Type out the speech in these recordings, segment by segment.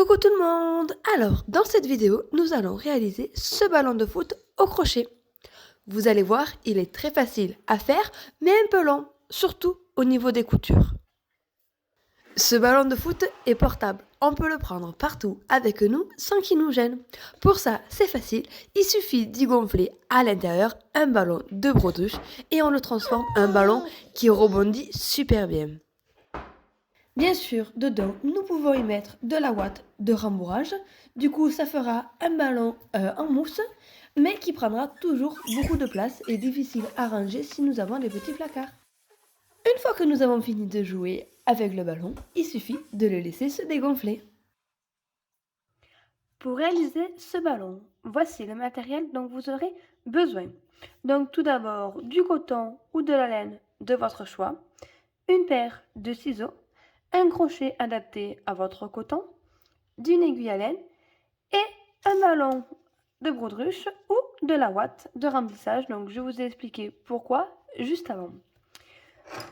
Coucou tout le monde! Alors, dans cette vidéo, nous allons réaliser ce ballon de foot au crochet. Vous allez voir, il est très facile à faire, mais un peu long, surtout au niveau des coutures. Ce ballon de foot est portable, on peut le prendre partout avec nous sans qu'il nous gêne. Pour ça, c'est facile, il suffit d'y gonfler à l'intérieur un ballon de baudruche et on le transforme en un ballon qui rebondit super bien. Bien sûr, dedans, nous pouvons y mettre de la ouate de rembourrage. Du coup, ça fera un ballon en mousse, mais qui prendra toujours beaucoup de place et difficile à ranger si nous avons des petits placards. Une fois que nous avons fini de jouer avec le ballon, il suffit de le laisser se dégonfler. Pour réaliser ce ballon, voici le matériel dont vous aurez besoin. Donc tout d'abord, du coton ou de la laine de votre choix, une paire de ciseaux, un crochet adapté à votre coton, d'une aiguille à laine et un ballon de baudruche ou de la ouate de remplissage. Donc je vous ai expliqué pourquoi juste avant.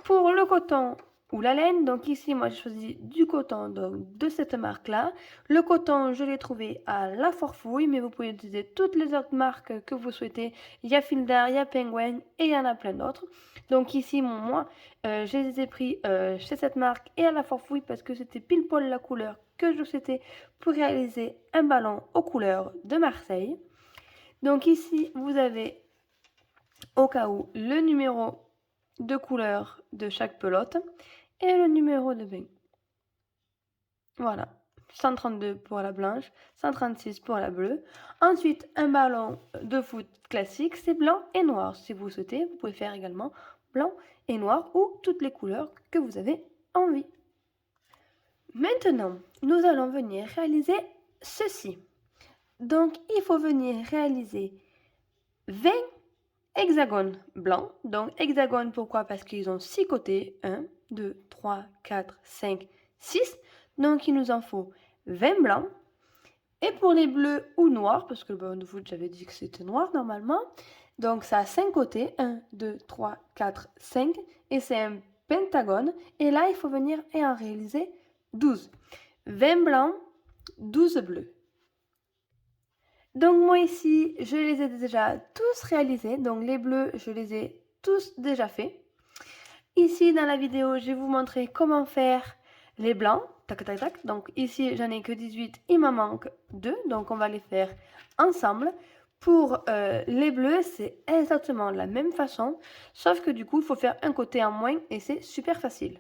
Pour le coton ou la laine, donc ici moi j'ai choisi du coton donc de cette marque là. Le coton je l'ai trouvé à La Forfouille, mais vous pouvez utiliser toutes les autres marques que vous souhaitez. Il y a Fildar, il y a Penguin et il y en a plein d'autres. Donc ici moi je les ai pris chez cette marque et à La Forfouille parce que c'était pile poil la couleur que je souhaitais pour réaliser un ballon aux couleurs de Marseille. Donc ici vous avez au cas où le numéro de couleur de chaque pelote et le numéro de bain. Voilà, 132 pour la blanche, 136 pour la bleue. Ensuite, un ballon de foot classique, c'est blanc et noir. Si vous souhaitez, vous pouvez faire également blanc et noir ou toutes les couleurs que vous avez envie. Maintenant, nous allons venir réaliser ceci. Donc, il faut venir réaliser 20 hexagones blancs. Donc, hexagone, pourquoi? Parce qu'ils ont 6 côtés. 1, 2, 3, 4, 5, 6. Donc, il nous en faut 20 blancs. Et pour les bleus ou noirs, parce que le ballon de foot, j'avais dit que c'était noir normalement. Donc, ça a 5 côtés. 1, 2, 3, 4, 5. Et c'est un pentagone. Et là, il faut venir et en réaliser 12. 20 blancs, 12 bleus. Donc moi ici, je les ai déjà tous réalisés. Donc les bleus, je les ai tous déjà faits. Ici dans la vidéo, je vais vous montrer comment faire les blancs. Tac, tac, tac. Donc ici, j'en ai que 18, il m'en manque 2. Donc on va les faire ensemble. Pour les bleus, c'est exactement la même façon. Sauf que du coup, il faut faire un côté en moins et c'est super facile.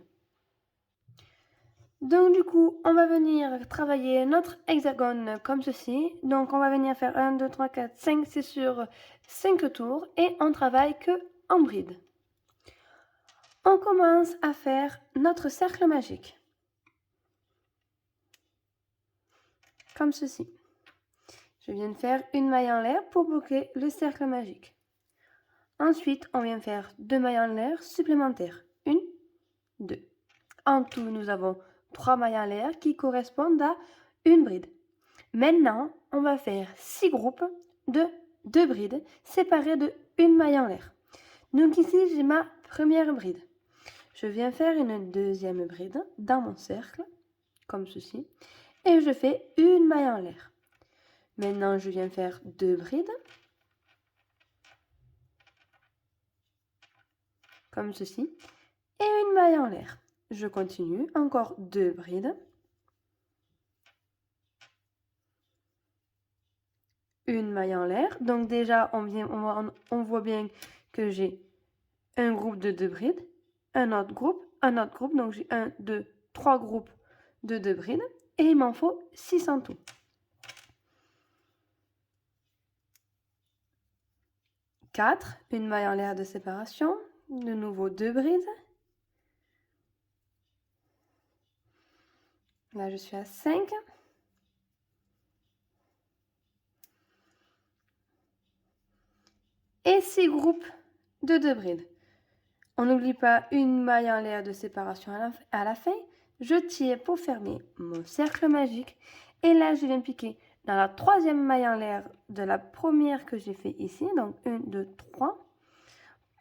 Donc du coup, on va venir travailler notre hexagone comme ceci. Donc on va venir faire 1, 2, 3, 4, 5, c'est sur 5 tours et on travaille que en bride. On commence à faire notre cercle magique. Comme ceci. Je viens de faire une maille en l'air pour boucler le cercle magique. Ensuite, on vient faire 2 mailles en l'air supplémentaires. 1, 2. En tout, nous avons 3 mailles en l'air qui correspondent à une bride. Maintenant, on va faire 6 groupes de 2 brides séparées de 1 maille en l'air. Donc ici, j'ai ma première bride. Je viens faire une deuxième bride dans mon cercle, comme ceci, et je fais une maille en l'air. Maintenant, je viens faire 2 brides, comme ceci, et une maille en l'air. Je continue, encore 2 brides, une maille en l'air. Donc déjà, on voit bien que j'ai un groupe de 2 brides, un autre groupe. Donc j'ai 1, 2, 3 groupes de 2 brides et il m'en faut 6 en tout. Quatre, une maille en l'air de séparation, de nouveau 2 brides. Là, je suis à 5. Et 6 groupes de 2 brides. On n'oublie pas une maille en l'air de séparation à la fin. Je tire pour fermer mon cercle magique. Et là, je viens piquer dans la 3e maille en l'air de la première que j'ai fait ici. Donc 1, 2, 3.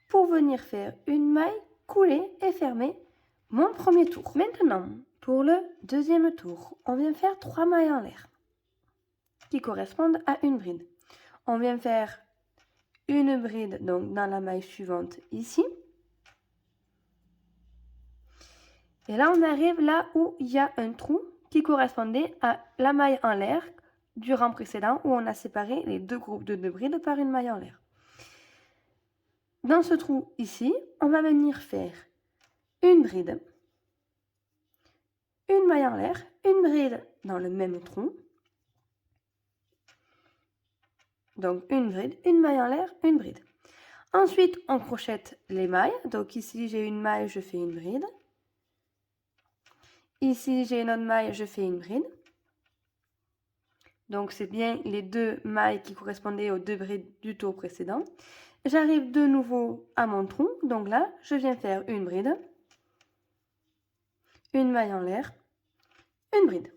Pour venir faire une maille, couler et fermer mon premier tour. Maintenant, Pour le deuxième tour, on vient faire 3 mailles en l'air qui correspondent à une bride. On vient faire une bride donc dans la maille suivante ici. Et là, on arrive là où il y a un trou qui correspondait à la maille en l'air du rang précédent où on a séparé les deux groupes de 2 brides par une maille en l'air. Dans ce trou ici, on va venir faire une bride, une maille en l'air, une bride dans le même trou. Donc une bride, une maille en l'air, une bride. Ensuite, on crochette les mailles. Donc ici, j'ai une maille, je fais une bride. Ici, j'ai une autre maille, je fais une bride. Donc c'est bien les 2 mailles qui correspondaient aux 2 brides du tour précédent. J'arrive de nouveau à mon trou. Donc là, je viens faire une bride, une maille en l'air, une bride.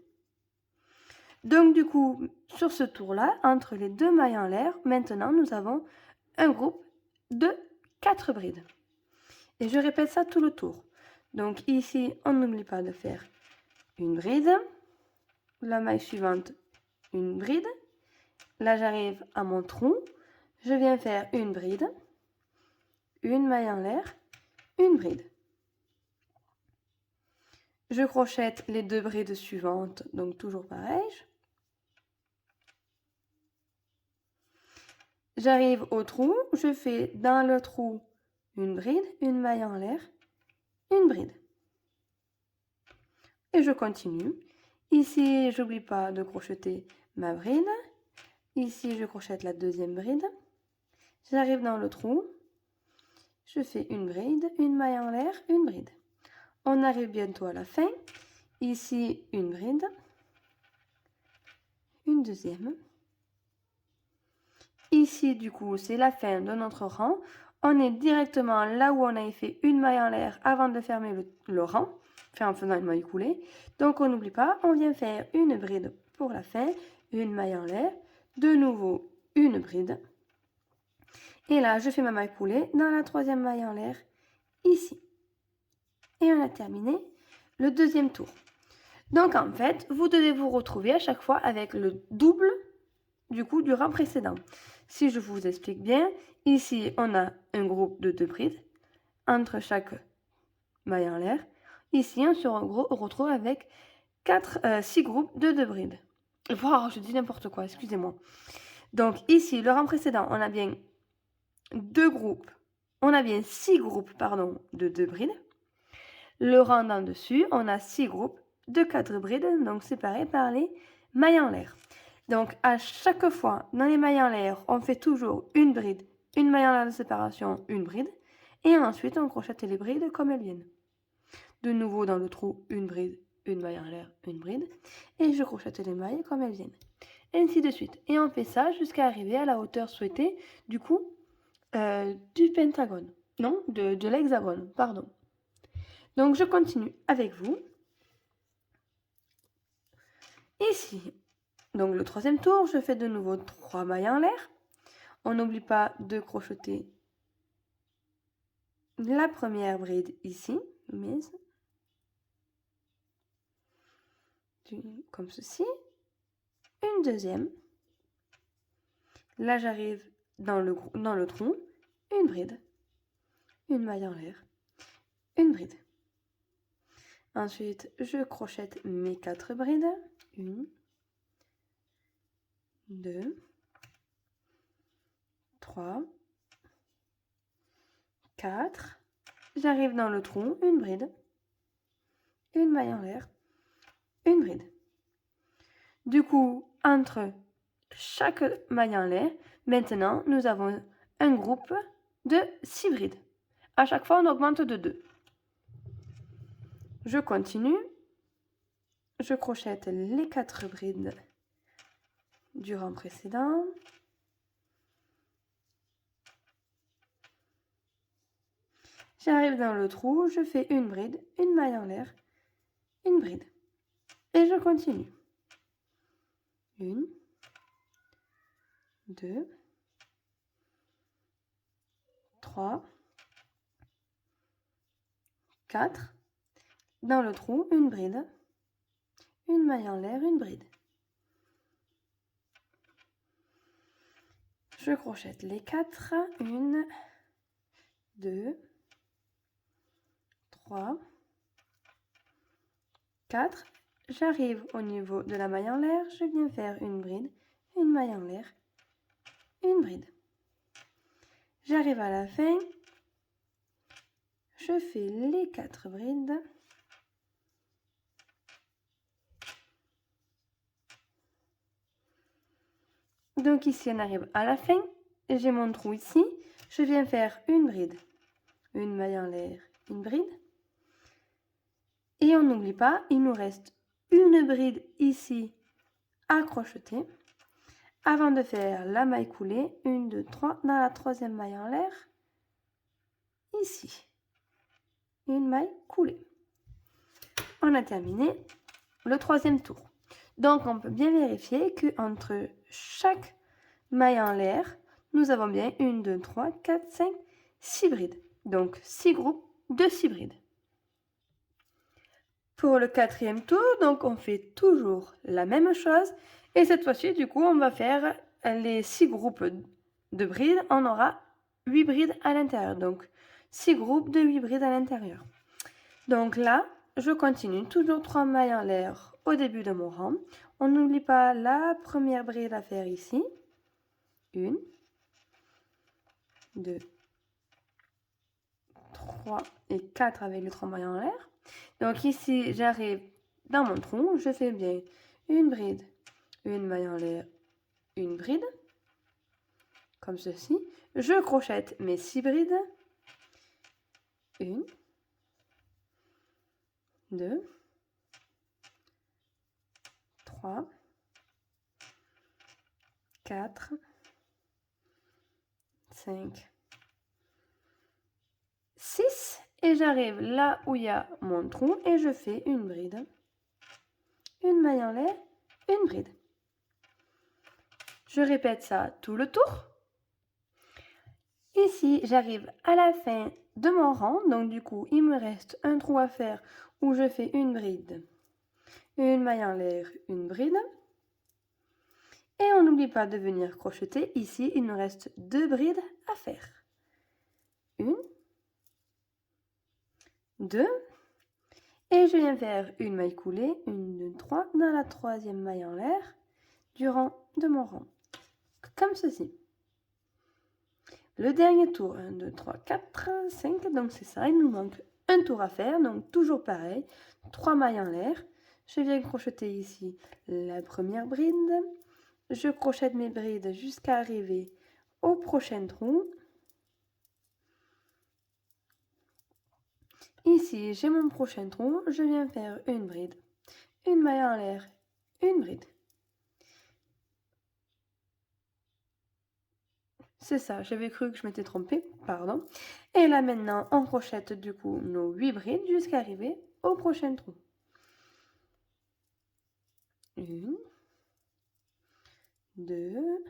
Donc du coup, sur ce tour-là, entre les 2 mailles en l'air, maintenant nous avons un groupe de 4 brides. Et je répète ça tout le tour. Donc ici, on n'oublie pas de faire une bride, la maille suivante, une bride. Là, j'arrive à mon trou, je viens faire une bride, une maille en l'air, une bride. Je crochette les 2 brides suivantes, donc toujours pareil. J'arrive au trou, je fais dans le trou une bride, une maille en l'air, une bride. Et je continue. Ici, j'oublie pas de crocheter ma bride. Ici, je crochette la deuxième bride. J'arrive dans le trou. Je fais une bride, une maille en l'air, une bride. On arrive bientôt à la fin. Ici, une bride. Une deuxième. Ici, du coup, c'est la fin de notre rang. On est directement là où on a fait une maille en l'air avant de fermer le rang, enfin en faisant une maille coulée. Donc on n'oublie pas, on vient faire une bride pour la fin, une maille en l'air, de nouveau une bride. Et là, je fais ma maille coulée dans la 3e maille en l'air, ici. Et on a terminé le deuxième tour. Donc en fait, vous devez vous retrouver à chaque fois avec le double du coup du rang précédent. Si je vous explique bien, ici on a un groupe de 2 brides entre chaque maille en l'air. Ici on se retrouve avec 6 groupes de 2 brides. Wow, je dis n'importe quoi, excusez-moi. Donc ici, le rang précédent, on a bien 6 groupes pardon, de 2 brides. Le rang d'en dessus, on a 6 groupes de 4 brides, donc séparés par les mailles en l'air. Donc à chaque fois, dans les mailles en l'air, on fait toujours une bride, une maille en l'air de séparation, une bride. Et ensuite, on crochette les brides comme elles viennent. De nouveau dans le trou, une bride, une maille en l'air, une bride. Et je crochette les mailles comme elles viennent. Ainsi de suite. Et on fait ça jusqu'à arriver à la hauteur souhaitée, du coup, du pentagone. Non, de l'hexagone, pardon. Donc je continue avec vous. Ici, donc le 3e tour, je fais de nouveau 3 mailles en l'air. On n'oublie pas de crocheter la première bride ici, mise comme ceci. Une deuxième. Là, j'arrive dans le tronc, une bride, une maille en l'air, une bride. Ensuite, je crochette mes 4 brides. 1, 2, 3, 4. J'arrive dans le tronc, une bride, une maille en l'air, une bride. Du coup, entre chaque maille en l'air, maintenant, nous avons un groupe de 6 brides. À chaque fois, on augmente de 2. Je continue. Je crochette les 4 brides du rang précédent. J'arrive dans le trou, je fais une bride, une maille en l'air, une bride. Et je continue. 1, 2, 3, 4. Dans le trou, une bride, une maille en l'air, une bride. Je crochette les 4, 1, 2, 3, 4. J'arrive au niveau de la maille en l'air, je viens faire une bride, une maille en l'air, une bride. J'arrive à la fin, je fais les 4 brides. Donc ici, on arrive à la fin. J'ai mon trou ici. Je viens faire une bride, une maille en l'air, une bride. Et on n'oublie pas, il nous reste une bride ici à crocheter avant de faire la maille coulée. 1, 2, 3 dans la 3e maille en l'air. Ici, une maille coulée. On a terminé le 3e tour. Donc, on peut bien vérifier qu'entre chaque maille en l'air, nous avons bien 1, 2, 3, 4, 5, 6 brides. Donc, 6 groupes de 6 brides. Pour le 4e tour, donc on fait toujours la même chose. Et cette fois-ci, du coup, on va faire les 6 groupes de brides. On aura 8 brides à l'intérieur. Donc, 6 groupes de 8 brides à l'intérieur. Donc là, je continue toujours 3 mailles en l'air au début de mon rang. On n'oublie pas la première bride à faire ici. 1, 2, 3 et 4 avec les 3 mailles en l'air. Donc ici, j'arrive dans mon trou, je fais bien une bride, une maille en l'air, une bride, comme ceci. Je crochette mes 6 brides. 1, 2, 3, 4, 5, 6. Et j'arrive là où il y a mon trou et je fais une bride, une maille en l'air, une bride. Je répète ça tout le tour. Ici, j'arrive à la fin de mon rang, donc du coup, il me reste un trou à faire où je fais une bride, une maille en l'air, une bride. Et on n'oublie pas de venir crocheter. Ici, il nous reste 2 brides à faire. 1, 2, et je viens faire une maille coulée, 1, 2, 3, dans la 3e maille en l'air, du rang de mon rang, comme ceci. Le dernier tour, 1, 2, 3, 4, 5, donc c'est ça, il nous manque un tour à faire, donc toujours pareil, 3 mailles en l'air. Je viens crocheter ici la première bride, je crochette mes brides jusqu'à arriver au prochain trou. Ici, j'ai mon prochain trou, je viens faire une bride, une maille en l'air, une bride. C'est ça, j'avais cru que je m'étais trompée, pardon. Et là maintenant, on crochette du coup nos 8 brides jusqu'à arriver au prochain trou. 1, 2,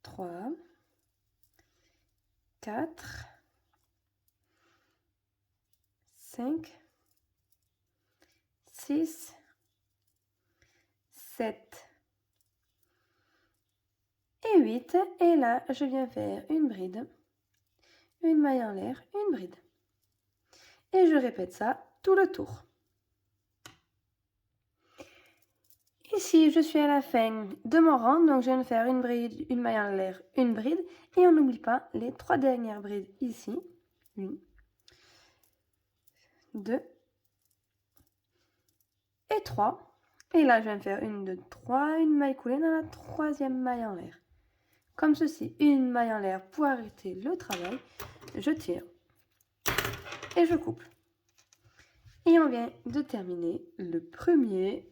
3, 4, 5, 6, 7 et 8. Et là, je viens faire une bride, une maille en l'air, une bride. Et je répète ça tout le tour. Ici, je suis à la fin de mon rang, donc je viens de faire une bride, une maille en l'air, une bride. Et on n'oublie pas les 3 dernières brides ici. 1, 2 et 3. Et là, je viens de faire 1, 2, 3, une maille coulée dans la 3e maille en l'air. Comme ceci, une maille en l'air pour arrêter le travail. Je tire et je coupe. Et on vient de terminer le premier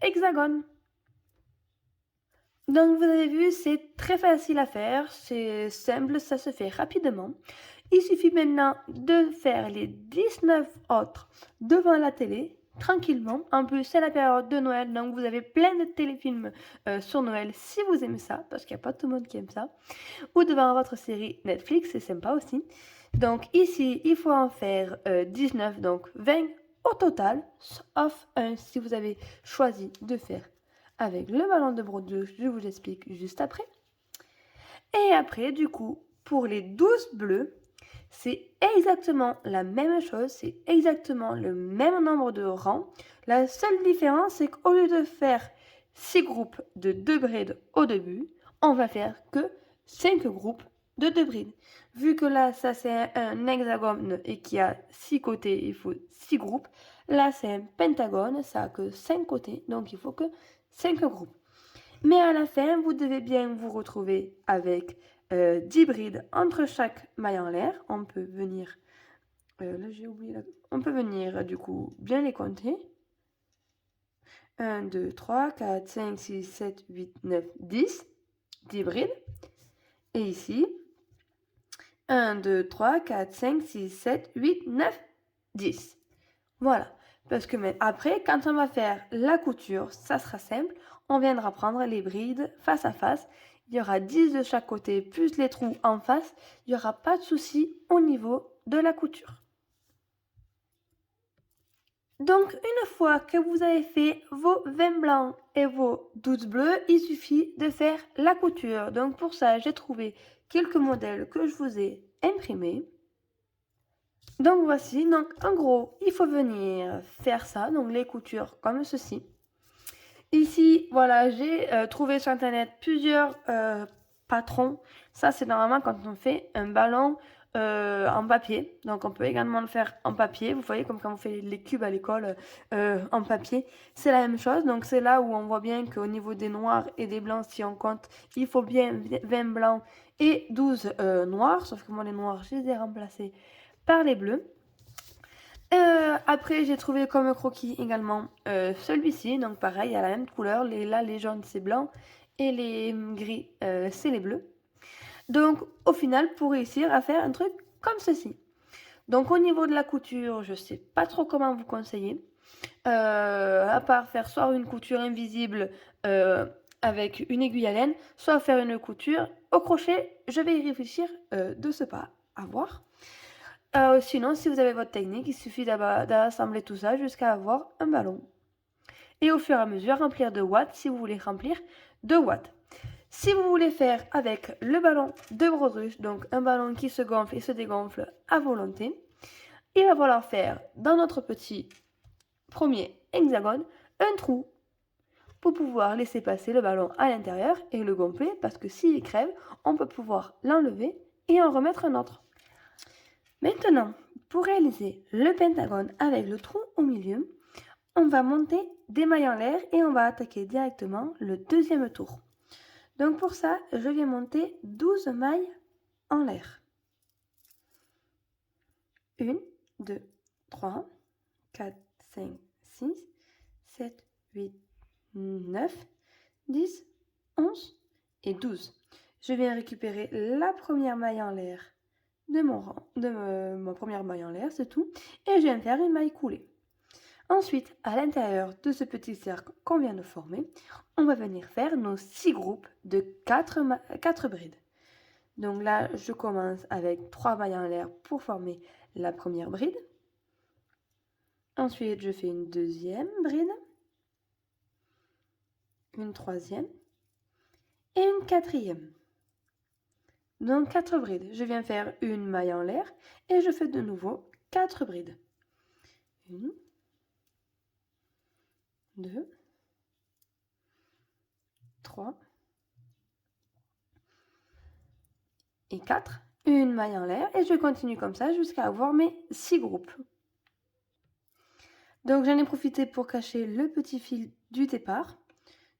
hexagone. Donc vous avez vu, c'est très facile à faire, c'est simple, ça se fait rapidement. Il suffit maintenant de faire les 19 autres devant la télé, tranquillement. En plus, c'est la période de Noël, donc vous avez plein de téléfilms sur Noël si vous aimez ça, parce qu'il n'y a pas tout le monde qui aime ça. Ou devant votre série Netflix, c'est sympa aussi. Donc ici, il faut en faire 19, donc 20 au total, sauf un si vous avez choisi de faire avec le ballon de brodage, je vous explique juste après. Et après, du coup, pour les 12 bleus, c'est exactement la même chose, c'est exactement le même nombre de rangs. La seule différence, c'est qu'au lieu de faire 6 groupes de 2 brides au début, on va faire que 5 groupes de 2 brides. Vu que là, ça c'est un hexagone et qui a 6 côtés, il faut 6 groupes. Là, c'est un pentagone, ça a que 5 côtés, donc il faut que 5 groupes. Mais à la fin, vous devez bien vous retrouver avec 10 brides entre chaque maille en l'air. On peut venir, là j'ai oublié, on peut venir du coup bien les compter. 1, 2, 3, 4, 5, 6, 7, 8, 9, 10. 10 brides. Et ici, 1, 2, 3, 4, 5, 6, 7, 8, 9, 10. Voilà. Parce que après, quand on va faire la couture, ça sera simple. On viendra prendre les brides face à face. Il y aura 10 de chaque côté, plus les trous en face. Il n'y aura pas de souci au niveau de la couture. Donc, une fois que vous avez fait vos 20 blancs et vos 12 bleus, il suffit de faire la couture. Donc, pour ça, j'ai trouvé quelques modèles que je vous ai imprimés. Donc voici, donc en gros, il faut venir faire ça, donc les coutures comme ceci. Ici, voilà, j'ai trouvé sur internet plusieurs patrons. Ça, c'est normalement quand on fait un ballon en papier. Donc on peut également le faire en papier. Vous voyez, comme quand on fait les cubes à l'école en papier. C'est la même chose. Donc c'est là où on voit bien qu'au niveau des noirs et des blancs, si on compte, il faut bien 20 blancs et 12 noirs. Sauf que moi, les noirs, je les ai remplacés par les bleus. Après, j'ai trouvé comme croquis également celui-ci. Donc pareil, à la même couleur. Là, les jaunes, c'est blanc. Et les gris, c'est les bleus. Donc, au final, pour réussir à faire un truc comme ceci. Donc, au niveau de la couture, je sais pas trop comment vous conseiller. À part faire soit une couture invisible avec une aiguille à laine, soit faire une couture au crochet. Je vais y réfléchir de ce pas à voir. Sinon, si vous avez votre technique, il suffit d'assembler tout ça jusqu'à avoir un ballon. Et au fur et à mesure, remplir de watts si vous voulez remplir de watts. Si vous voulez faire avec le ballon de baudruche, donc un ballon qui se gonfle et se dégonfle à volonté, il va falloir faire dans notre petit premier hexagone un trou pour pouvoir laisser passer le ballon à l'intérieur et le gonfler, parce que s'il crève, on peut pouvoir l'enlever et en remettre un autre. Maintenant, pour réaliser le pentagone avec le trou au milieu, on va monter des mailles en l'air et on va attaquer directement le deuxième tour. Donc pour ça, je vais monter 12 mailles en l'air. 1, 2, 3, 4, 5, 6, 7, 8, 9, 10, 11 et 12. Je viens récupérer la première maille en l'air de ma première maille en l'air, c'est tout. Et je viens faire une maille coulée. Ensuite, à l'intérieur de ce petit cercle qu'on vient de former, on va venir faire nos 6 groupes de 4 brides. Donc là, je commence avec 3 mailles en l'air pour former la première bride. Ensuite, je fais une deuxième bride, une troisième et une quatrième. Donc 4 brides. Je viens faire une maille en l'air et je fais de nouveau 4 brides. 1, 2, 3 et 4. Une maille en l'air et je continue comme ça jusqu'à avoir mes 6 groupes. Donc j'en ai profité pour cacher le petit fil du départ.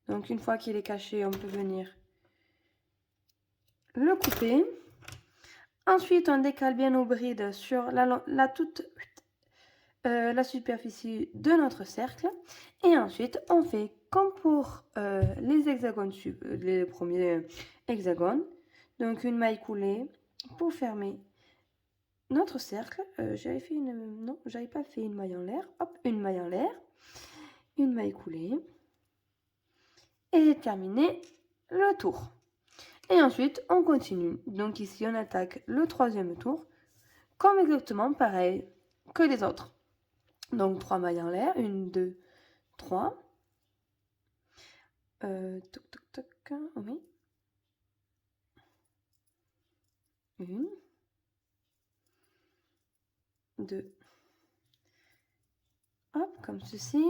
Donc une fois qu'il est caché, on peut venir le couper. Ensuite, on décale bien nos brides sur la superficie de notre cercle. Et ensuite, on fait comme pour les hexagones, les premiers hexagones. Donc une maille coulée pour fermer notre cercle. J'avais pas fait une maille en l'air. Hop, une maille en l'air. Une maille coulée. Et terminer le tour. Et ensuite, on continue. Donc ici, on attaque le troisième tour, comme exactement pareil que les autres. Donc 3 mailles en l'air, 1, 2, 3. Toc, toc, toc, oui. 1, 2. Hop, comme ceci.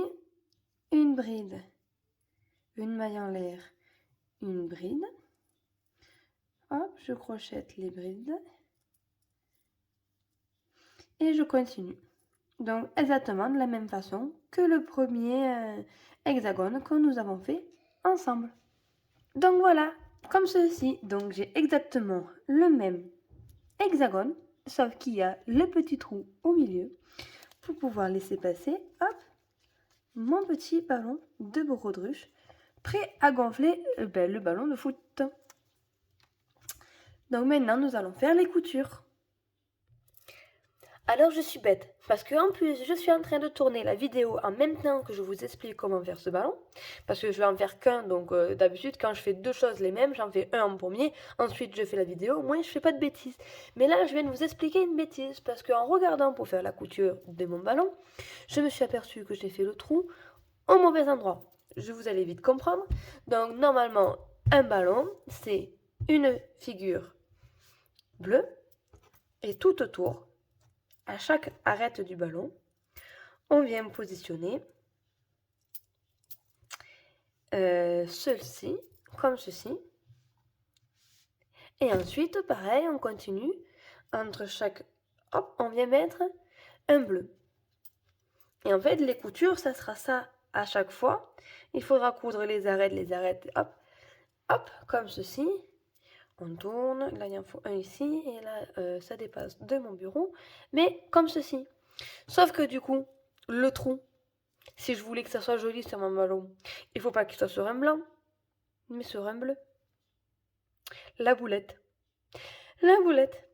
Une bride, une maille en l'air, une bride. Hop, je crochette les brides. Et je continue. Donc exactement de la même façon que le premier hexagone que nous avons fait ensemble. Donc voilà, comme ceci. Donc j'ai exactement le même hexagone, sauf qu'il y a le petit trou au milieu pour pouvoir laisser passer, hop, mon petit ballon de baudruche, prêt à gonfler le ballon de foot. Donc maintenant, nous allons faire les coutures. Alors je suis bête, parce que en plus je suis en train de tourner la vidéo en même temps que je vous explique comment faire ce ballon, parce que je vais en faire qu'un, donc d'habitude quand je fais deux choses les mêmes, j'en fais un en premier, ensuite je fais la vidéo, au moins je fais pas de bêtises. Mais là je viens de vous expliquer une bêtise, parce qu'en regardant pour faire la couture de mon ballon, je me suis aperçue que j'ai fait le trou au mauvais endroit. Je vous allez vite comprendre. Donc normalement un ballon c'est une figure bleue, et tout autour, à chaque arête du ballon, on vient positionner ceci, comme ceci. Et ensuite, pareil, on continue. Entre chaque... Hop, on vient mettre un bleu. Et en fait, les coutures, ça sera ça à chaque fois. Il faudra coudre les arêtes, hop, hop, comme ceci. On tourne, là il en faut un ici, et là ça dépasse de mon bureau. Mais comme ceci. Sauf que du coup, le trou, si je voulais que ça soit joli sur mon ballon, il faut pas qu'il soit sur un blanc, mais sur un bleu. La boulette. La boulette.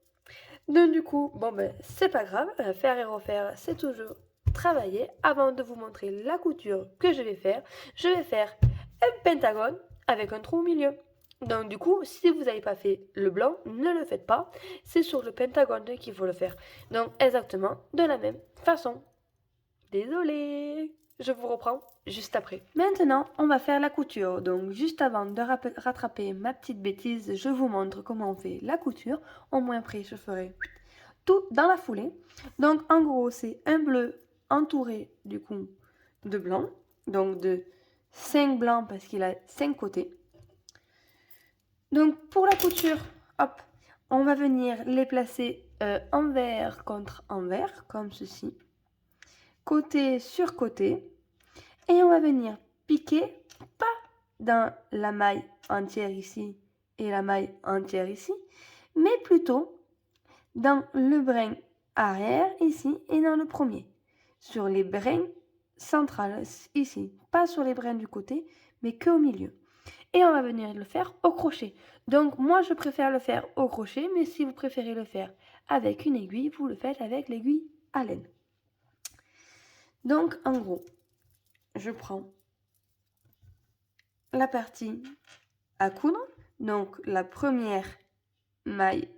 Donc du coup, bon ben c'est pas grave, faire et refaire, c'est toujours travailler. Avant de vous montrer la couture que je vais faire un pentagone avec un trou au milieu. Donc du coup, si vous n'avez pas fait le blanc, ne le faites pas. C'est sur le pentagone qu'il faut le faire. Donc exactement de la même façon. Désolée, je vous reprends juste après. Maintenant, on va faire la couture. Donc juste avant de rattraper ma petite bêtise, je vous montre comment on fait la couture. Au moins après, je ferai tout dans la foulée. Donc en gros, c'est un bleu entouré du coup de blanc. Donc de 5 blancs parce qu'il a 5 côtés. Donc pour la couture, hop, on va venir les placer envers contre envers, comme ceci. Côté sur côté. Et on va venir piquer, pas dans la maille entière ici et la maille entière ici, mais plutôt dans le brin arrière ici et dans le premier. Sur les brins centrales ici, pas sur les brins du côté, mais que au milieu. Et on va venir le faire au crochet. Donc moi je préfère le faire au crochet, mais si vous préférez le faire avec une aiguille, vous le faites avec l'aiguille à laine. Donc en gros, je prends la partie à coudre, donc la première maille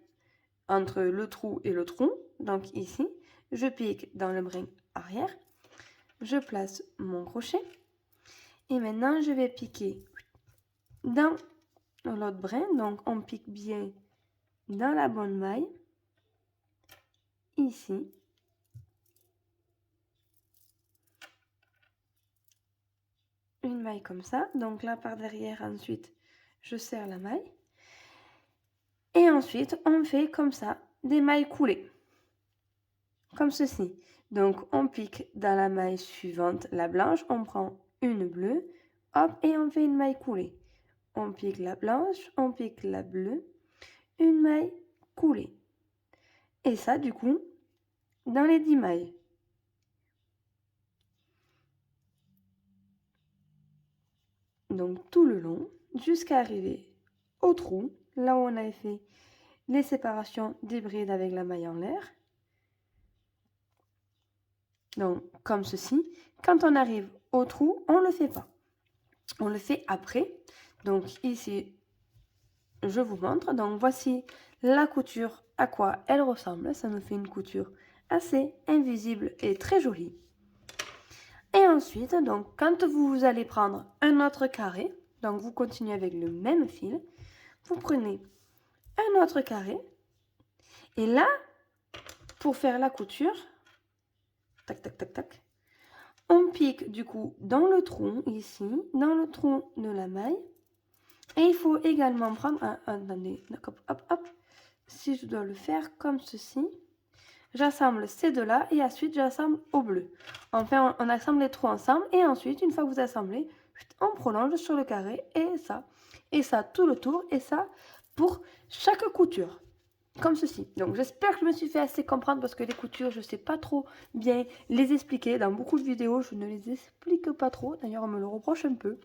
entre le trou et le tronc, donc ici, je pique dans le brin arrière, je place mon crochet et maintenant je vais piquer dans l'autre brin, donc on pique bien dans la bonne maille, ici, une maille comme ça, donc là par derrière ensuite je serre la maille et ensuite on fait comme ça des mailles coulées comme ceci. Donc on pique dans la maille suivante, la blanche, on prend une bleue, hop, et on fait une maille coulée. On pique la blanche, on pique la bleue, une maille coulée. Et ça du coup dans les 10 mailles. Donc tout le long jusqu'à arriver au trou, là où on avait fait les séparations des brides avec la maille en l'air. Donc comme ceci. Quand on arrive au trou, on ne le fait pas. On le fait après. Donc ici, je vous montre. Donc voici la couture, à quoi elle ressemble. Ça nous fait une couture assez invisible et très jolie. Et ensuite, donc, quand vous allez prendre un autre carré, donc vous continuez avec le même fil, vous prenez un autre carré, et là, pour faire la couture, tac, tac, tac, tac, on pique du coup dans le trou, ici, dans le trou de la maille, et il faut également prendre attendez, hop, hop, hop, si je dois le faire comme ceci, j'assemble ces deux-là et ensuite j'assemble au bleu. Enfin, on assemble les trous ensemble et ensuite, une fois que vous assemblez, on prolonge sur le carré et ça tout le tour et ça pour chaque couture. Comme ceci. Donc j'espère que je me suis fait assez comprendre parce que les coutures, je ne sais pas trop bien les expliquer. Dans beaucoup de vidéos, je ne les explique pas trop. D'ailleurs, on me le reproche un peu.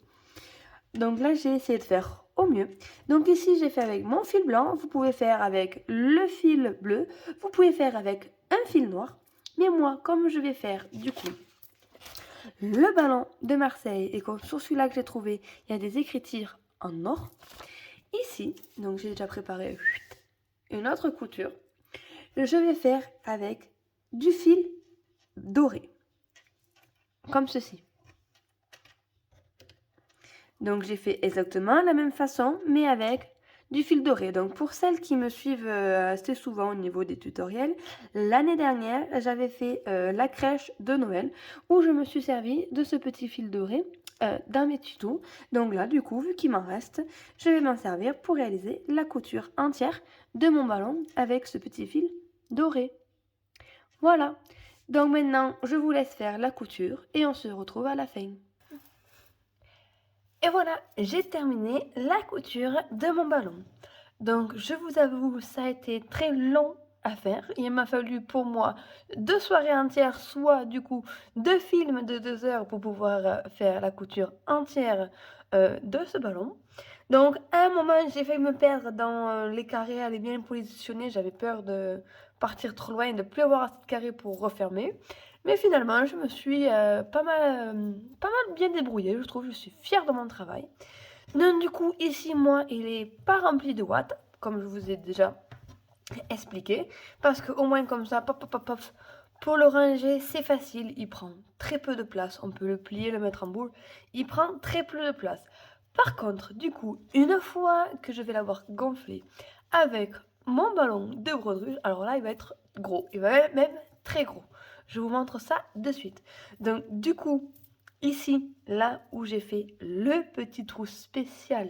Donc là, j'ai essayé de faire au mieux. Donc ici, j'ai fait avec mon fil blanc. Vous pouvez faire avec le fil bleu. Vous pouvez faire avec un fil noir. Mais moi, comme je vais faire du coup le ballon de Marseille et comme sur celui-là que j'ai trouvé, il y a des écritures en or. Ici, donc j'ai déjà préparé une autre couture. Je vais faire avec du fil doré. Comme ceci. Donc j'ai fait exactement la même façon, mais avec du fil doré. Donc pour celles qui me suivent assez souvent au niveau des tutoriels, l'année dernière, j'avais fait la crèche de Noël, où je me suis servi de ce petit fil doré dans mes tutos. Donc là, du coup, vu qu'il m'en reste, je vais m'en servir pour réaliser la couture entière de mon ballon avec ce petit fil doré. Voilà. Donc maintenant, je vous laisse faire la couture et on se retrouve à la fin. Et voilà, j'ai terminé la couture de mon ballon. Donc je vous avoue, ça a été très long à faire. Il m'a fallu pour moi 2 soirées entières, soit du coup 2 films de 2 heures pour pouvoir faire la couture entière de ce ballon. Donc à un moment, j'ai failli me perdre dans les carrés, aller bien positionner. J'avais peur de partir trop loin et de ne plus avoir assez de carrés pour refermer. Mais finalement, je me suis pas mal bien débrouillée, je trouve. Je suis fière de mon travail. Donc du coup, ici, moi, il est pas rempli de watts, comme je vous ai déjà expliqué. Parce qu'au moins comme ça, pop, pop, pop, pop, pour le ranger, c'est facile. Il prend très peu de place. On peut le plier, le mettre en boule. Il prend très peu de place. Par contre, du coup, une fois que je vais l'avoir gonflé avec mon ballon de baudruche, alors là, il va être gros. Il va être même très gros. Je vous montre ça de suite. Donc, du coup, ici, là où j'ai fait le petit trou spécial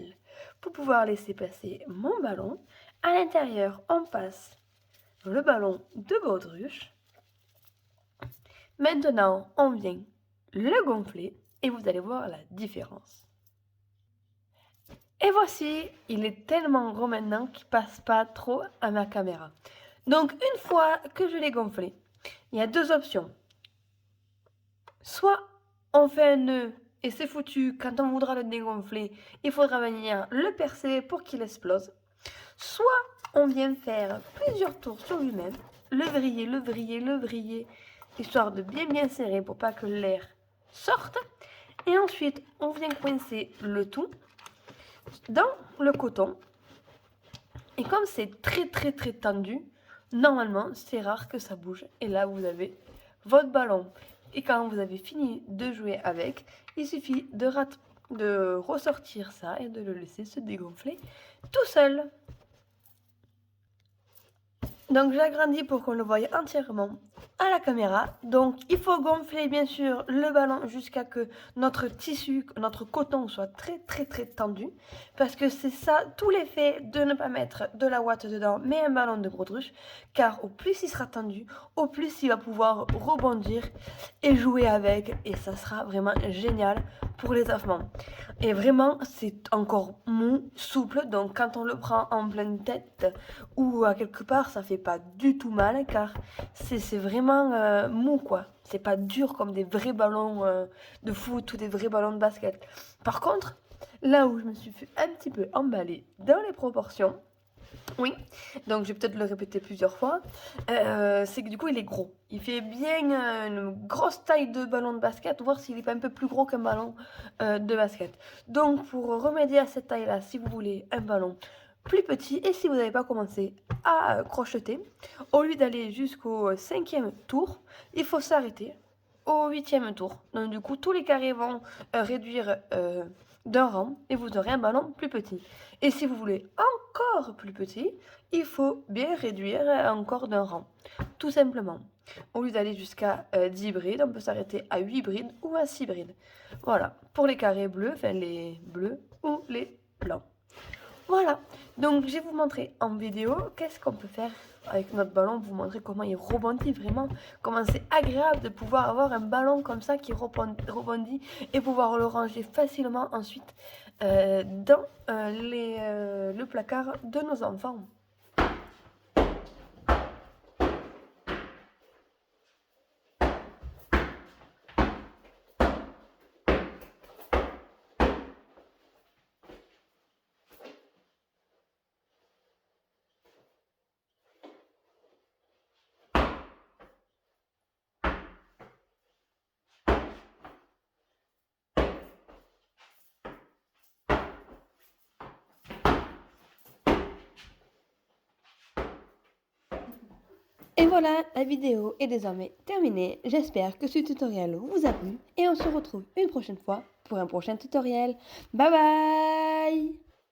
pour pouvoir laisser passer mon ballon, à l'intérieur, on passe le ballon de baudruche. Maintenant, on vient le gonfler et vous allez voir la différence. Et voici, il est tellement gros maintenant qu'il passe pas trop à ma caméra. Donc une fois que je l'ai gonflé, il y a 2 options. Soit on fait un nœud et c'est foutu, quand on voudra le dégonfler, il faudra venir le percer pour qu'il explose. Soit on vient faire plusieurs tours sur lui-même, le vriller, histoire de bien serrer pour pas que l'air sorte. Et ensuite, on vient coincer le tout dans le coton. Et comme c'est très tendu, normalement c'est rare que ça bouge. Et là vous avez votre ballon. Et quand vous avez fini de jouer avec, il suffit de ressortir ça et de le laisser se dégonfler tout seul. Donc j'agrandis pour qu'on le voie entièrement à la caméra. Donc il faut gonfler bien sûr le ballon jusqu'à que notre tissu, notre coton soit très tendu. Parce que c'est ça tout l'effet de ne pas mettre de la ouate dedans mais un ballon de baudruche. Car au plus il sera tendu, au plus il va pouvoir rebondir et jouer avec. Et ça sera vraiment génial pour les affements. Et vraiment c'est encore mou, souple. Donc quand on le prend en pleine tête ou à quelque part ça fait pas du tout mal car c'est vraiment mou quoi. C'est pas dur comme des vrais ballons de foot ou des vrais ballons de basket. Par contre, là où je me suis fait un petit peu emballer dans les proportions, oui, donc je vais peut-être le répéter plusieurs fois, c'est que du coup il est gros. Il fait bien une grosse taille de ballon de basket, voir s'il est pas un peu plus gros qu'un ballon de basket. Donc pour remédier à cette taille-là, si vous voulez un ballon plus petit et si vous n'avez pas commencé à crocheter, au lieu d'aller jusqu'au 5e tour, il faut s'arrêter au 8e tour. Donc du coup, tous les carrés vont réduire d'un rang et vous aurez un ballon plus petit. Et si vous voulez encore plus petit, il faut bien réduire encore d'un rang, tout simplement. Au lieu d'aller jusqu'à 10 brides, on peut s'arrêter à 8 brides ou à 6 brides. Voilà, pour les carrés bleus, enfin les bleus ou les blancs. Voilà, donc je vais vous montrer en vidéo qu'est-ce qu'on peut faire avec notre ballon, vous montrer comment il rebondit vraiment, comment c'est agréable de pouvoir avoir un ballon comme ça qui rebondit et pouvoir le ranger facilement ensuite dans le placard de nos enfants. Et voilà, la vidéo est désormais terminée. J'espère que ce tutoriel vous a plu et on se retrouve une prochaine fois pour un prochain tutoriel. Bye bye!